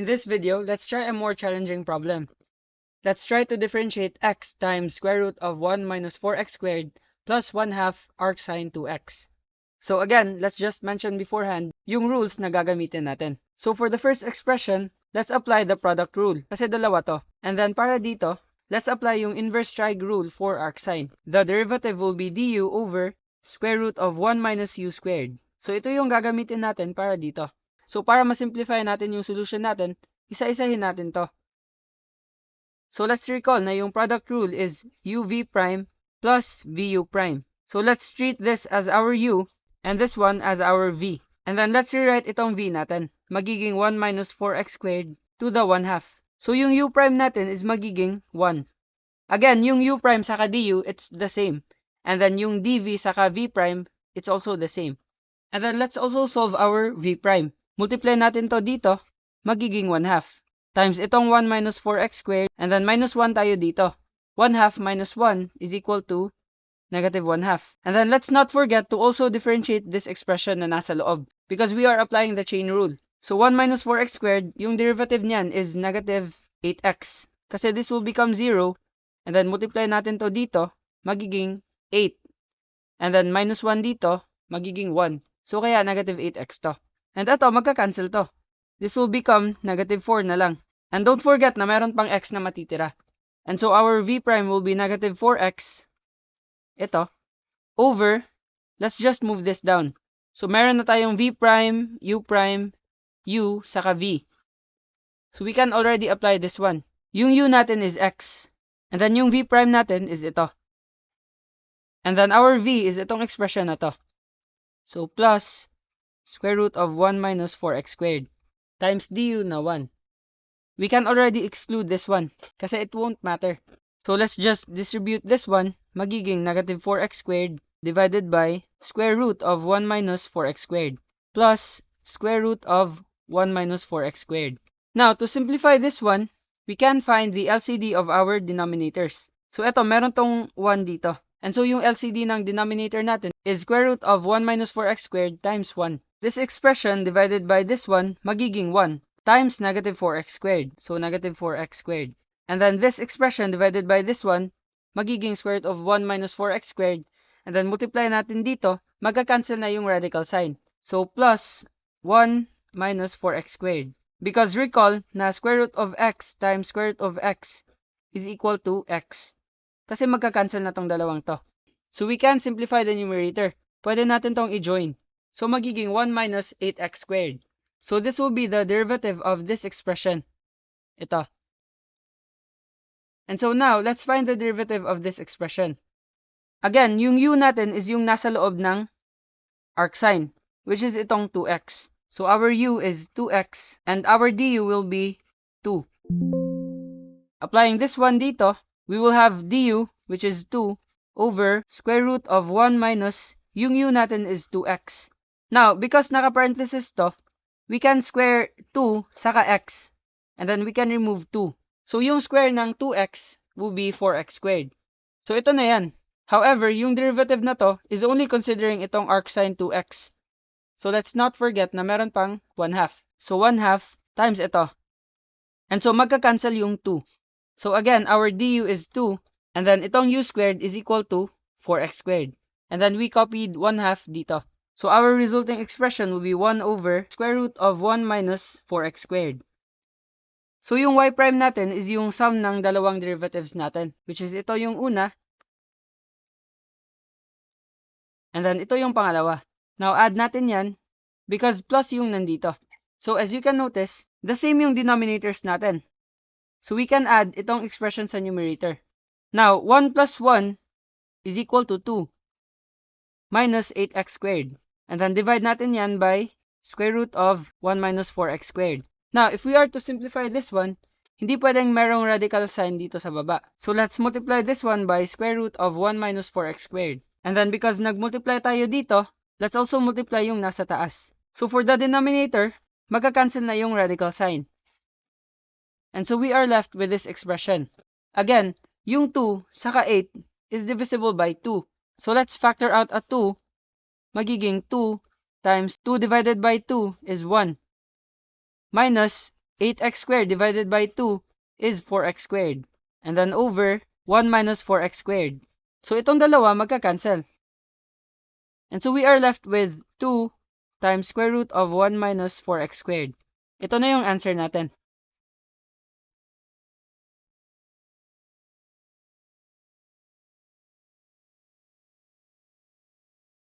In this video, let's try a more challenging problem. Let's try to differentiate x times square root of 1 minus 4x squared plus 1/2 arcsine 2x. So again, let's just mention beforehand yung rules na gagamitin natin. So for the first expression, let's apply the product rule kasi dalawa to. And then para dito, let's apply yung inverse trig rule for arcsine. The derivative will be du over square root of 1 minus u squared. So ito yung gagamitin natin para dito. So para ma-simplify natin yung solution natin, isa-isahin natin to. So let's recall na yung product rule is uv prime plus vu prime. So let's treat this as our u and this one as our v. And then let's rewrite itong v natin. Magiging 1 minus 4x squared to the 1/2. So yung u prime natin is magiging 1. Again, yung u prime saka du, it's the same. And then yung dv saka v prime, it's also the same. And then let's also solve our v prime. Multiply natin to dito, magiging 1/2. Times itong 1 minus 4x squared, and then minus 1 tayo dito. 1/2 minus 1 is equal to negative 1/2. And then let's not forget to also differentiate this expression na nasa loob, because we are applying the chain rule. So 1 minus 4x squared, yung derivative niyan is negative 8x. Kasi this will become 0, and then multiply natin to dito, magiging 8. And then minus 1 dito, magiging 1. So kaya negative 8x to. And ito, magka-cancel to. This will become negative 4 na lang. And don't forget na meron pang x na matitira. And so our v prime will be negative 4x. Ito. Over, let's just move this down. So meron na tayong v prime, u, saka v. So we can already apply this one. Yung u natin is x. And then yung v prime natin is ito. And then our v is itong expression na to. So plus square root of 1 minus 4x squared times du na 1. We can already exclude this one kasi it won't matter. So let's just distribute this one, magiging negative 4x squared divided by square root of 1 minus 4x squared plus square root of 1 minus 4x squared. Now, to simplify this one, we can find the LCD of our denominators. So ito, meron tong 1 dito. And so yung LCD ng denominator natin is square root of 1 minus 4x squared times 1. This expression divided by this one, magiging 1 times negative 4x squared. So negative 4x squared. And then this expression divided by this one, magiging square root of 1 minus 4x squared. And then multiply natin dito, magka-cancel na yung radical sign. So plus 1 minus 4x squared. Because recall na square root of x times square root of x is equal to x. Kasi magka-cancel na tong dalawang to. So we can simplify the numerator. Pwede natin tong i-join. So magiging 1 minus 8x squared. So this will be the derivative of this expression. Ito. And so now, let's find the derivative of this expression. Again, yung u natin is yung nasa loob ng arcsine, which is itong 2x. So our u is 2x, and our du will be 2. Applying this one dito, we will have du, which is 2, over square root of 1 minus, yung u natin is 2x. Now, because naka-parenthesis to, we can square 2 saka x, and then we can remove 2. So, yung square ng 2x will be 4x squared. So, ito na yan. However, yung derivative na to is only considering itong arcsine 2x. So, let's not forget na meron pang 1/2. So, 1/2 times ito. And so, magka-cancel yung 2. So again, our du is 2, and then itong u squared is equal to 4x squared. And then we copied 1/2 dito. So our resulting expression will be 1 over square root of 1 minus 4x squared. So yung y prime natin is yung sum ng dalawang derivatives natin, which is ito yung una, and then ito yung pangalawa. Now add natin yan, because plus yung nandito. So as you can notice, the same yung denominators natin. So we can add itong expression sa numerator. Now, 1 plus 1 is equal to 2 minus 8x squared. And then divide natin yan by square root of 1 minus 4x squared. Now, if we are to simplify this one, hindi pwedeng merong radical sign dito sa baba. So let's multiply this one by square root of 1 minus 4x squared. And then because nagmultiply tayo dito, let's also multiply yung nasa taas. So for the denominator, magka-cancel na yung radical sign. And so we are left with this expression. Again, yung 2 saka 8 is divisible by 2. So let's factor out a 2. Magiging 2 times 2 divided by 2 is 1. Minus 8x squared divided by 2 is 4x squared. And then over 1 minus 4x squared. So itong dalawa magka-cancel. And so we are left with 2 times square root of 1 minus 4x squared. Ito na yung answer natin.